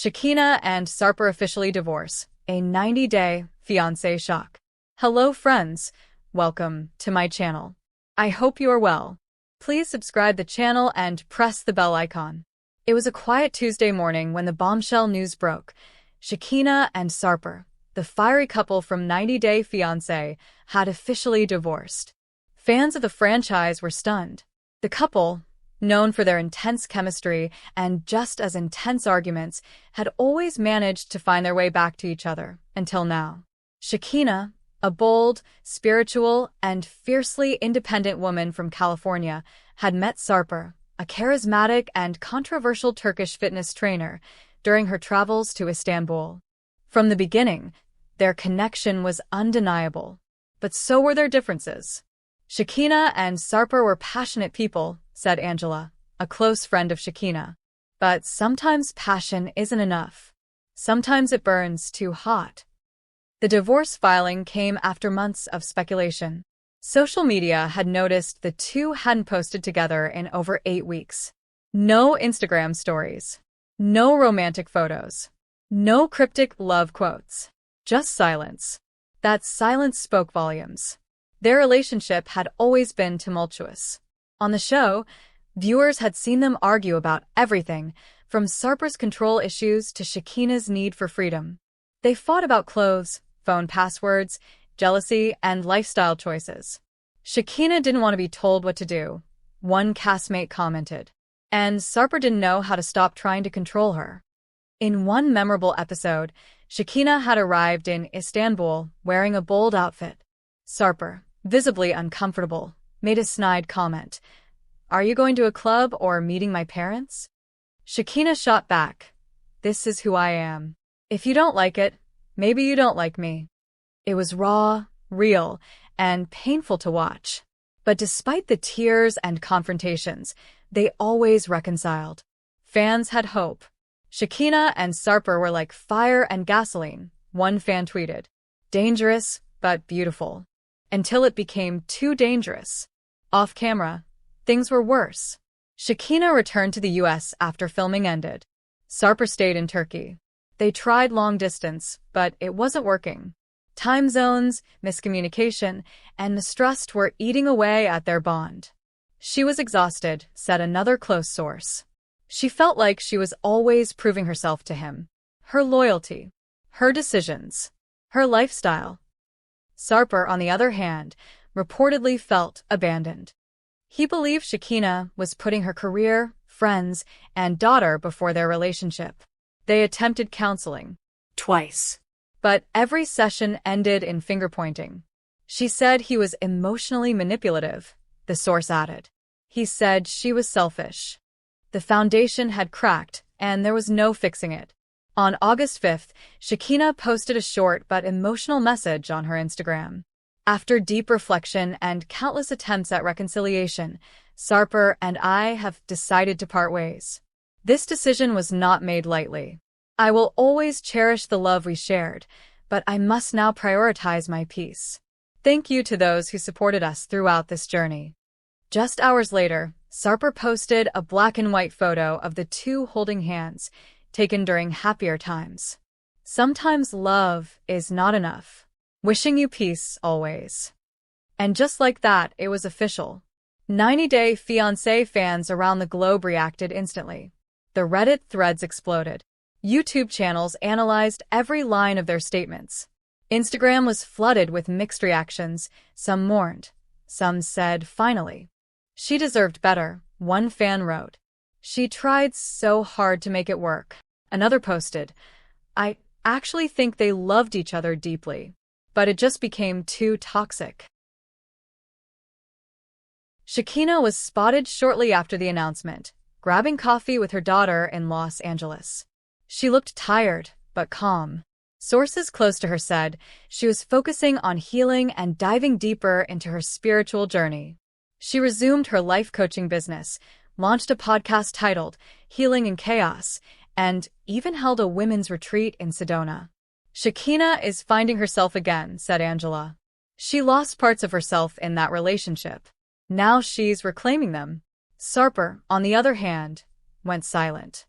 Shekinah and Sarper officially divorce. A 90-day fiancé shock. Hello friends, welcome to my channel. I hope you are well. Please subscribe the channel and press the bell icon. It was a quiet Tuesday morning when the bombshell news broke. Shekinah and Sarper, the fiery couple from 90-Day Fiancé, had officially divorced. Fans of the franchise were stunned. The couple, known for their intense chemistry and just as intense arguments, had always managed to find their way back to each other, until now. Shekinah, a bold, spiritual, and fiercely independent woman from California, had met Sarper, a charismatic and controversial Turkish fitness trainer, during her travels to Istanbul. From the beginning, their connection was undeniable, but so were their differences. Shekinah and Sarper were passionate people, said Angela, a close friend of Shekinah. But sometimes passion isn't enough. Sometimes it burns too hot. The divorce filing came after months of speculation. Social media had noticed the two hadn't posted together in over 8 weeks. No Instagram stories. No romantic photos. No cryptic love quotes. Just silence. That silence spoke volumes. Their relationship had always been tumultuous. On the show, viewers had seen them argue about everything, from Sarper's control issues to Shekinah's need for freedom. They fought about clothes, phone passwords, jealousy, and lifestyle choices. Shekinah didn't want to be told what to do, one castmate commented, and Sarper didn't know how to stop trying to control her. In one memorable episode, Shekinah had arrived in Istanbul wearing a bold outfit. Sarper, visibly uncomfortable, made a snide comment. "Are you going to a club or meeting my parents?" Shekinah shot back. "This is who I am. If you don't like it, maybe you don't like me." It was raw, real, and painful to watch. But despite the tears and confrontations, they always reconciled. Fans had hope. Shekinah and Sarper were like fire and gasoline, one fan tweeted. Dangerous, but beautiful. Until it became too dangerous. Off camera, things were worse. Shekinah returned to the US after filming ended. Sarper stayed in Turkey. They tried long distance, but it wasn't working. Time zones, miscommunication, and mistrust were eating away at their bond. She was exhausted, said another close source. She felt like she was always proving herself to him. Her loyalty, her decisions, her lifestyle. Sarper, on the other hand, reportedly felt abandoned. He believed Shekinah was putting her career, friends, and daughter before their relationship. They attempted counseling. Twice. But every session ended in finger-pointing. She said he was emotionally manipulative, the source added. He said she was selfish. The foundation had cracked, and there was no fixing it. On August 5th, Shekinah posted a short but emotional message on her Instagram. After deep reflection and countless attempts at reconciliation, Sarper and I have decided to part ways. This decision was not made lightly. I will always cherish the love we shared, but I must now prioritize my peace. Thank you to those who supported us throughout this journey. Just hours later, Sarper posted a black-and-white photo of the two holding hands, taken during happier times. Sometimes love is not enough. Wishing you peace always. And just like that, it was official. 90-Day Fiancé fans around the globe reacted instantly. The Reddit threads exploded. YouTube channels analyzed every line of their statements. Instagram was flooded with mixed reactions. Some mourned. Some said, finally. She deserved better, one fan wrote. She tried so hard to make it work. Another posted, I actually think they loved each other deeply, but it just became too toxic. Shekinah was spotted shortly after the announcement, grabbing coffee with her daughter in Los Angeles. She looked tired, but calm. Sources close to her said she was focusing on healing and diving deeper into her spiritual journey. She resumed her life coaching business, launched a podcast titled Healing in Chaos, and even held a women's retreat in Sedona. Shekinah is finding herself again, said Angela. She lost parts of herself in that relationship. Now she's reclaiming them. Sarper, on the other hand, went silent.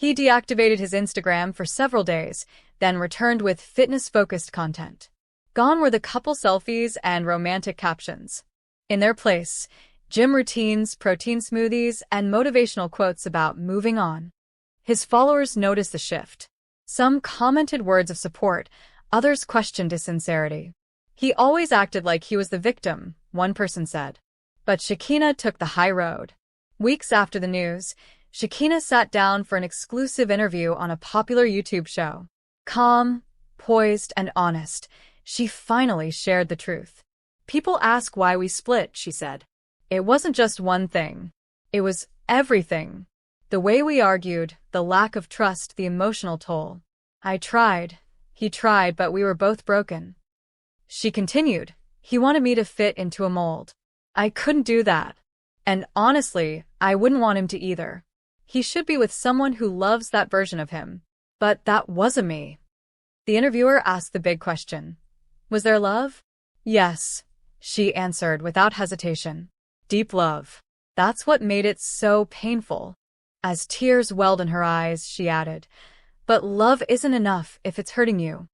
He deactivated his Instagram for several days, then returned with fitness-focused content. Gone were the couple selfies and romantic captions. In their place, gym routines, protein smoothies, and motivational quotes about moving on. His followers noticed the shift. Some commented words of support, others questioned his sincerity. He always acted like he was the victim, one person said. But Shekinah took the high road. Weeks after the news, Shekinah sat down for an exclusive interview on a popular YouTube show. Calm, poised, and honest, she finally shared the truth. "People ask why we split," she said. "It wasn't just one thing. It was everything. The way we argued, the lack of trust, the emotional toll. I tried. He tried, but we were both broken." She continued, "He wanted me to fit into a mold. I couldn't do that. And honestly, I wouldn't want him to either. He should be with someone who loves that version of him. But that wasn't me." The interviewer asked the big question. Was there love? "Yes," she answered without hesitation. "Deep love. That's what made it so painful." As tears welled in her eyes, she added, "But love isn't enough if it's hurting you."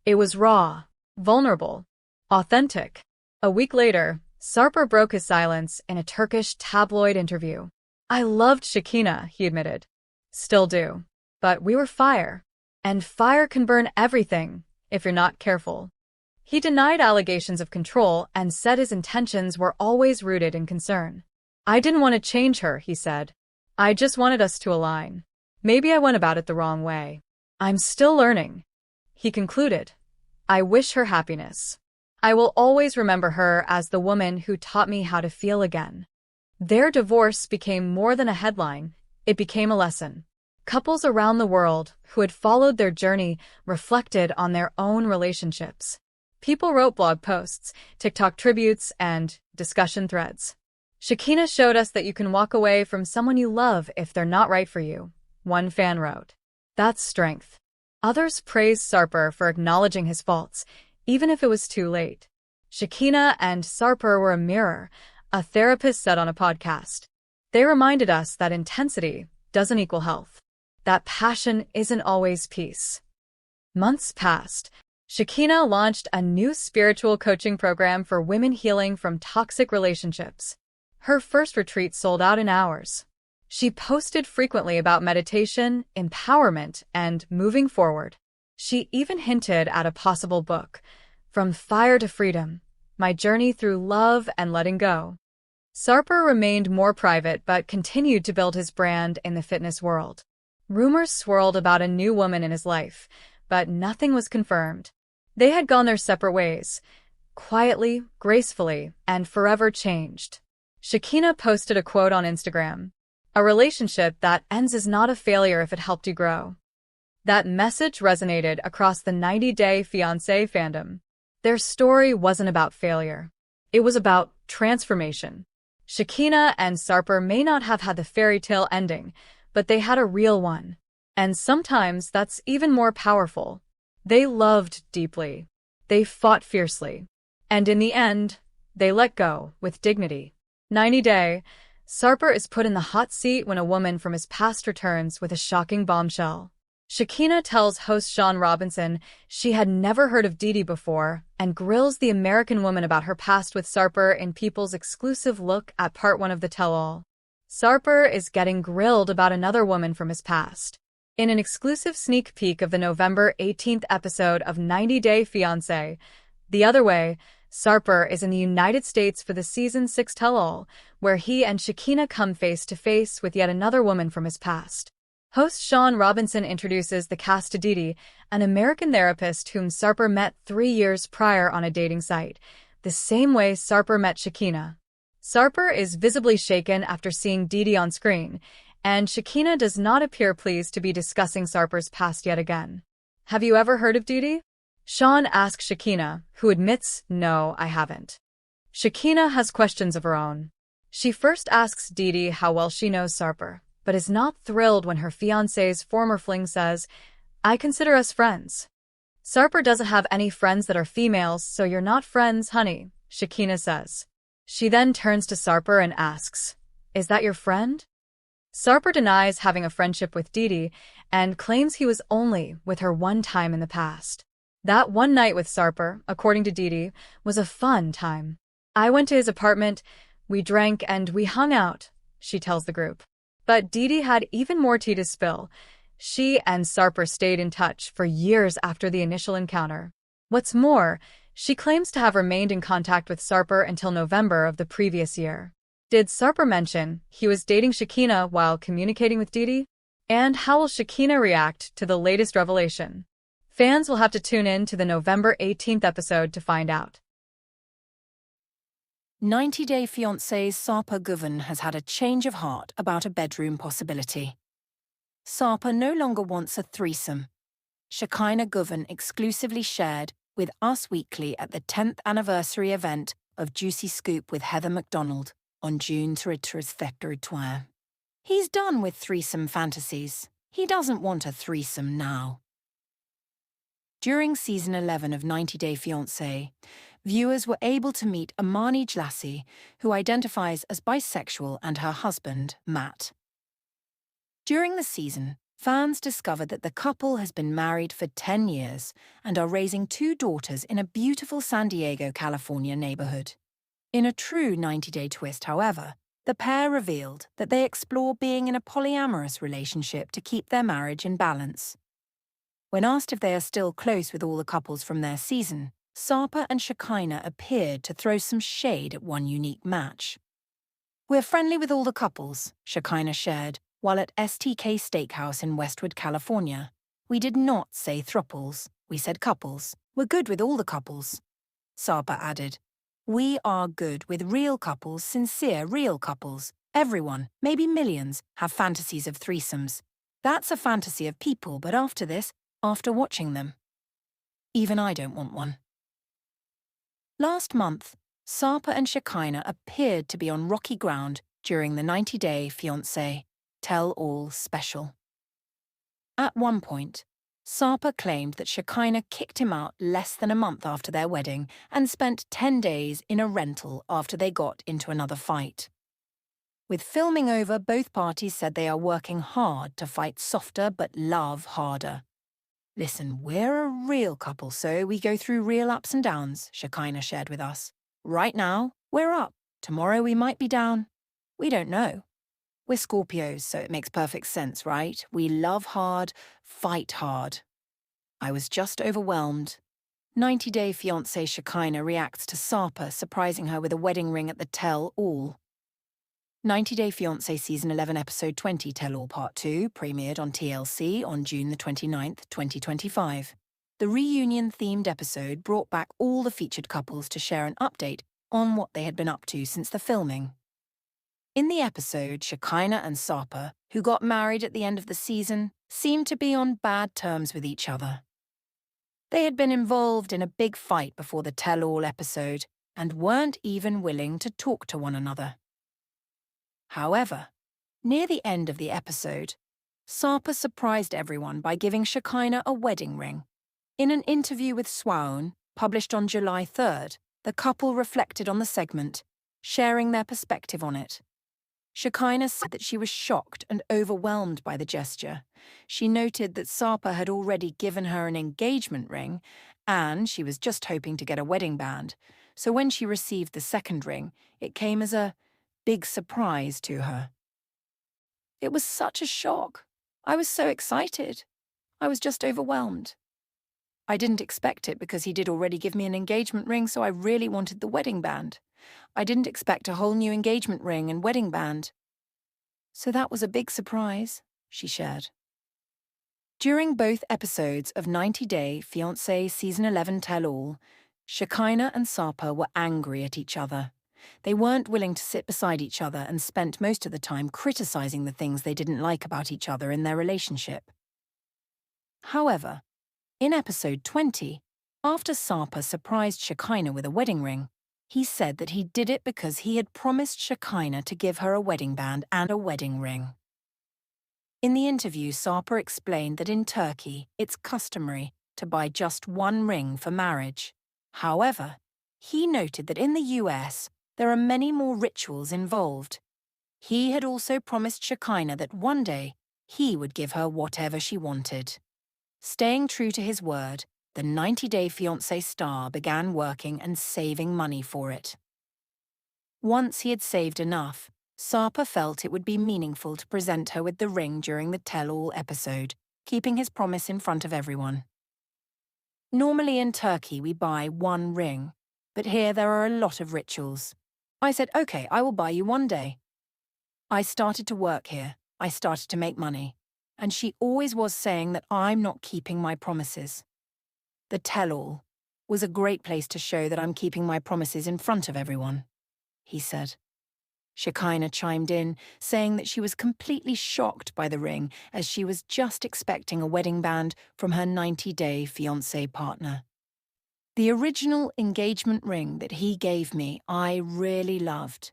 It was raw, vulnerable, authentic. A week later, Sarper broke his silence in a Turkish tabloid interview. "I loved Shekinah," he admitted. "Still do. But we were fire. And fire can burn everything, if you're not careful." He denied allegations of control and said his intentions were always rooted in concern. "I didn't want to change her," he said. "I just wanted us to align. Maybe I went about it the wrong way. I'm still learning." He concluded, "I wish her happiness. I will always remember her as the woman who taught me how to feel again." Their divorce became more than a headline, it became a lesson. Couples around the world who had followed their journey reflected on their own relationships. People wrote blog posts, TikTok tributes, and discussion threads. "Shekinah showed us that you can walk away from someone you love if they're not right for you," one fan wrote. "That's strength." Others praised Sarper for acknowledging his faults, even if it was too late. Shekinah and Sarper were a mirror, a therapist said on a podcast. They reminded us that intensity doesn't equal health, that passion isn't always peace. Months passed. Shekinah launched a new spiritual coaching program for women healing from toxic relationships. Her first retreat sold out in hours. She posted frequently about meditation, empowerment, and moving forward. She even hinted at a possible book, From Fire to Freedom: My Journey Through Love and Letting Go. Sarper remained more private but continued to build his brand in the fitness world. Rumors swirled about a new woman in his life, but nothing was confirmed. They had gone their separate ways, quietly, gracefully, and forever changed. Shekinah posted a quote on Instagram: "A relationship that ends is not a failure if it helped you grow." That message resonated across the 90-day Fiancé fandom. Their story wasn't about failure. It was about transformation. Shekinah and Sarper may not have had the fairy tale ending, but they had a real one. And sometimes that's even more powerful. They loved deeply. They fought fiercely. And in the end, they let go with dignity. 90-day, Sarper is put in the hot seat when a woman from his past returns with a shocking bombshell. Shekinah tells host Sean Robinson she had never heard of Didi before and grills the American woman about her past with Sarper in People's exclusive look at part 1 of the tell-all. Sarper is getting grilled about another woman from his past. In an exclusive sneak peek of the November 18th episode of 90-Day Fiancé, The Other Way, Sarper is in the United States for the Season 6 tell-all, where he and Shekinah come face-to-face with yet another woman from his past. Host Sean Robinson introduces the cast to Didi, an American therapist whom Sarper met 3 years prior on a dating site, the same way Sarper met Shekinah. Sarper is visibly shaken after seeing Didi on screen, and Shekinah does not appear pleased to be discussing Sarper's past yet again. "Have you ever heard of Didi?" Sean asks Shekinah, who admits, "No, I haven't." Shekinah has questions of her own. She first asks Didi how well she knows Sarper, but is not thrilled when her fiancé's former fling says, "I consider us friends." "Sarper doesn't have any friends that are females, so you're not friends, honey," Shekinah says. She then turns to Sarper and asks, "Is that your friend?" Sarper denies having a friendship with Didi and claims he was only with her one time in the past. That one night with Sarper, according to Didi, was a fun time. I went to his apartment, we drank and we hung out, she tells the group. But Didi had even more tea to spill. She and Sarper stayed in touch for years after the initial encounter. What's more, she claims to have remained in contact with Sarper until November of the previous year. Did Sarper mention he was dating Shekinah while communicating with Didi? And how will Shekinah react to the latest revelation? Fans will have to tune in to the November 18th episode to find out. 90-Day Fiancé's Sarper Guven has had a change of heart about a bedroom possibility. Sarper no longer wants a threesome. Shekinah Guven exclusively shared with Us Weekly at the 10th anniversary event of Juicy Scoop with Heather McDonald on June 23. He's done with threesome fantasies. He doesn't want a threesome now. During season 11 of 90-Day Fiancé, viewers were able to meet Amani Jlassi, who identifies as bisexual, and her husband, Matt. During the season, fans discovered that the couple has been married for 10 years and are raising 2 daughters in a beautiful San Diego, California neighborhood. In a true 90-day twist, however, the pair revealed that they explore being in a polyamorous relationship to keep their marriage in balance. When asked if they are still close with all the couples from their season, Sarper and Shekinah appeared to throw some shade at one unique match. "We're friendly with all the couples," Shekinah shared, while at STK Steakhouse in Westwood, California. "We did not say throuples, we said couples. We're good with all the couples." Sarper added, "We are good with real couples, sincere real couples. Everyone, maybe millions, have fantasies of threesomes. That's a fantasy of people, but after this, after watching them, even I don't want one." Last month, Sarper and Shekinah appeared to be on rocky ground during the 90-Day Fiancé Tell-All special. At one point, Sarper claimed that Shekinah kicked him out less than a month after their wedding and spent 10 days in a rental after they got into another fight. With filming over, both parties said they are working hard to fight softer but love harder. "Listen, we're a real couple, so we go through real ups and downs," Shekinah shared with us. "Right now, we're up. Tomorrow we might be down. We don't know. We're Scorpios, so it makes perfect sense, right? We love hard, fight hard." I was just overwhelmed. 90-Day Fiancé Shekinah reacts to Sarper surprising her with a wedding ring at the Tell-All. 90-Day Fiancé Season 11 Episode 20 Tell-All Part 2 premiered on TLC on June the 29th, 2025. The reunion-themed episode brought back all the featured couples to share an update on what they had been up to since the filming. In the episode, Shekinah and Sarper, who got married at the end of the season, seemed to be on bad terms with each other. They had been involved in a big fight before the Tell-All episode and weren't even willing to talk to one another. However, near the end of the episode, Sarper surprised everyone by giving Shekinah a wedding ring. In an interview with Swaun, published on July 3rd, the couple reflected on the segment, sharing their perspective on it. Shekinah said that she was shocked and overwhelmed by the gesture. She noted that Sarper had already given her an engagement ring, and she was just hoping to get a wedding band. So when she received the second ring, it came as a big surprise to her. "It was such a shock. I was so excited. I was just overwhelmed. I didn't expect it because he did already give me an engagement ring, so I really wanted the wedding band. I didn't expect a whole new engagement ring and wedding band. So that was a big surprise," she shared. During both episodes of 90-Day Fiancé Season 11 Tell-All, Shekinah and Sarper were angry at each other. They weren't willing to sit beside each other and spent most of the time criticizing the things they didn't like about each other in their relationship. However, in episode 20, after Sarper surprised Shekinah with a wedding ring, he said that he did it because he had promised Shekinah to give her a wedding band and a wedding ring. In the interview, Sarper explained that in Turkey, it's customary to buy just one ring for marriage. However, he noted that in the US, there are many more rituals involved. He had also promised Shekinah that one day he would give her whatever she wanted. Staying true to his word, the 90-day fiancé star began working and saving money for it. Once he had saved enough, Sarper felt it would be meaningful to present her with the ring during the tell-all episode, keeping his promise in front of everyone. Normally in Turkey we buy one ring, but here there are a lot of rituals. I said, okay, I will buy you one day. I started to work here, I started to make money, and she always was saying that I'm not keeping my promises. The tell-all was a great place to show that I'm keeping my promises in front of everyone, he said. Shekinah chimed in, saying that she was completely shocked by the ring as she was just expecting a wedding band from her 90-day fiancé partner. The original engagement ring that he gave me, I really loved.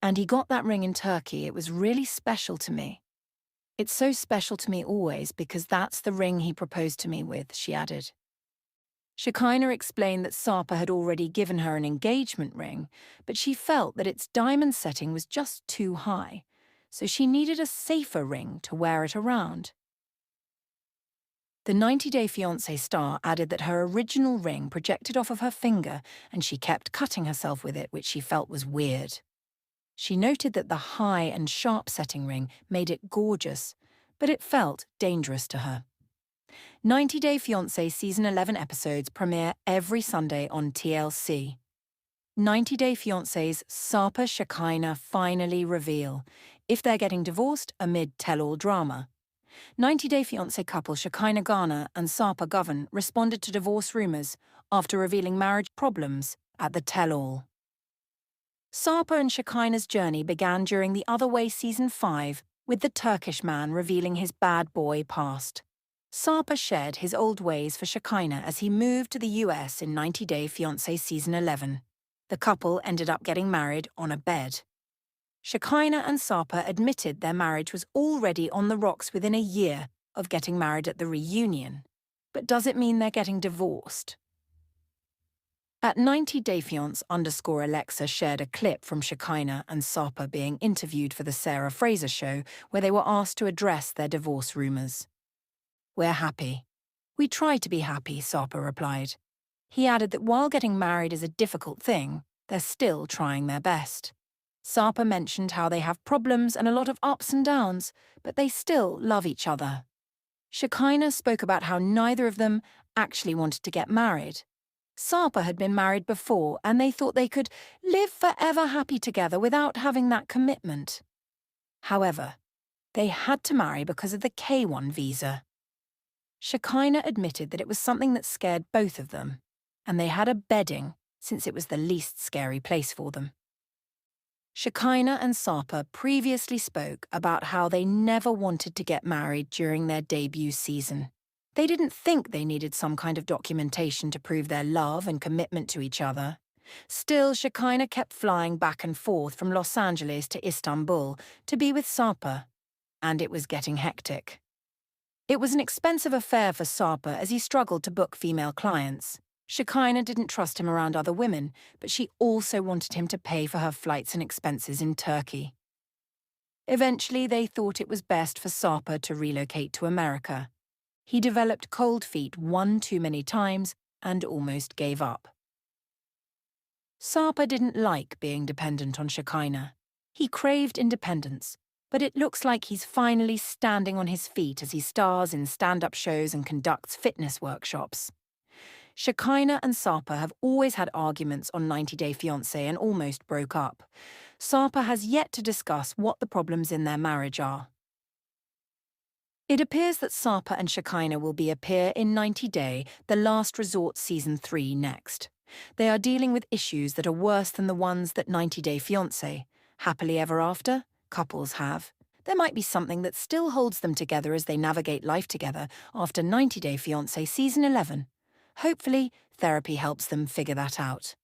And he got that ring in Turkey. It was really special to me. It's so special to me always because that's the ring he proposed to me with, she added. Shekinah explained that Sarper had already given her an engagement ring, but she felt that its diamond setting was just too high, so she needed a safer ring to wear it around. The 90-day fiancé star added that her original ring projected off of her finger and she kept cutting herself with it, which she felt was weird. She noted that the high and sharp setting ring made it gorgeous, but it felt dangerous to her. 90-Day Fiancé Season 11 episodes premiere every Sunday on TLC. 90-Day Fiancé's Sarper Shekinah finally reveal if they're getting divorced amid tell-all drama. 90-Day Fiancé couple Shekinah Garner and Sarper Govan responded to divorce rumors after revealing marriage problems at the tell-all. Sarper and Shekinah's journey began during The Other Way Season 5 with the Turkish man revealing his bad boy past. Sarper shared his old ways for Shekinah as he moved to the US in 90-Day Fiancé Season 11. The couple ended up getting married on a bed. Shekinah and Sarper admitted their marriage was already on the rocks within a year of getting married at the reunion. But does it mean they're getting divorced? At 90-Day Fiance_Alexa shared a clip from Shekinah and Sarper being interviewed for the Sarah Fraser show where they were asked to address their divorce rumors. "We're happy. We try to be happy," Sarper replied. He added that while getting married is a difficult thing, they're still trying their best. Sarper mentioned how they have problems and a lot of ups and downs, but they still love each other. Shekinah spoke about how neither of them actually wanted to get married. Sarper had been married before and they thought they could live forever happy together without having that commitment. However, they had to marry because of the K-1 visa. Shekinah admitted that it was something that scared both of them, and they had a bedding since it was the least scary place for them. Shekinah and Sarper previously spoke about how they never wanted to get married during their debut season. They didn't think they needed some kind of documentation to prove their love and commitment to each other. Still, Shekinah kept flying back and forth from Los Angeles to Istanbul to be with Sarper, and it was getting hectic. It was an expensive affair for Sarper as he struggled to book female clients. Shekinah didn't trust him around other women, but she also wanted him to pay for her flights and expenses in Turkey. Eventually, they thought it was best for Sarper to relocate to America. He developed cold feet one too many times and almost gave up. Sarper didn't like being dependent on Shekinah. He craved independence, but it looks like he's finally standing on his feet as he stars in stand-up shows and conducts fitness workshops. Shekinah and Sarper have always had arguments on 90-Day Fiancé and almost broke up. Sarper has yet to discuss what the problems in their marriage are. It appears that Sarper and Shekinah will appear in 90-Day, The Last Resort Season 3 next. They are dealing with issues that are worse than the ones that 90-Day Fiancé, Happily Ever After, couples have. There might be something that still holds them together as they navigate life together after 90-Day Fiancé Season 11. Hopefully, therapy helps them figure that out.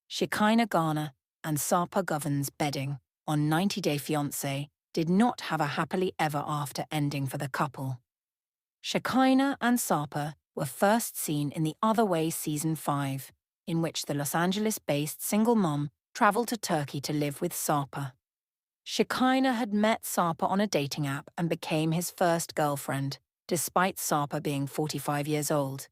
Shekinah Garner and Sarper Govan's bedding on 90-Day Fiancé did not have a happily ever after ending for the couple. Shekinah and Sarper were first seen in The Other Way Season 5, in which the Los Angeles-based single mom traveled to Turkey to live with Sarper. Shekinah had met Sarper on a dating app and became his first girlfriend, despite Sarper being 45 years old.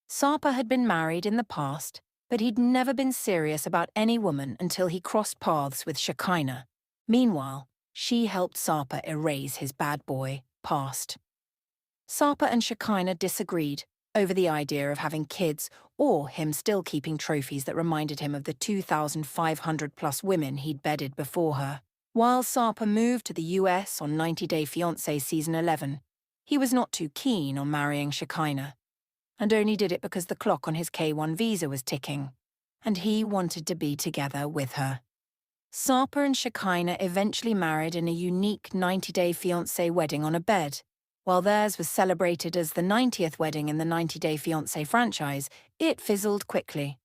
Sarper had been married in the past, but he'd never been serious about any woman until he crossed paths with Shekinah. Meanwhile, she helped Sarper erase his bad boy past. Sarper and Shekinah disagreed over the idea of having kids or him still keeping trophies that reminded him of the 2,500-plus women he'd bedded before her. While Sarper moved to the US on 90 Day Fiancé Season 11, he was not too keen on marrying Shekinah, and only did it because the clock on his K-1 visa was ticking, and he wanted to be together with her. Sarper and Shekinah eventually married in a unique 90 Day Fiancé wedding on a bed. While theirs was celebrated as the 90th wedding in the 90 Day Fiancé franchise, it fizzled quickly.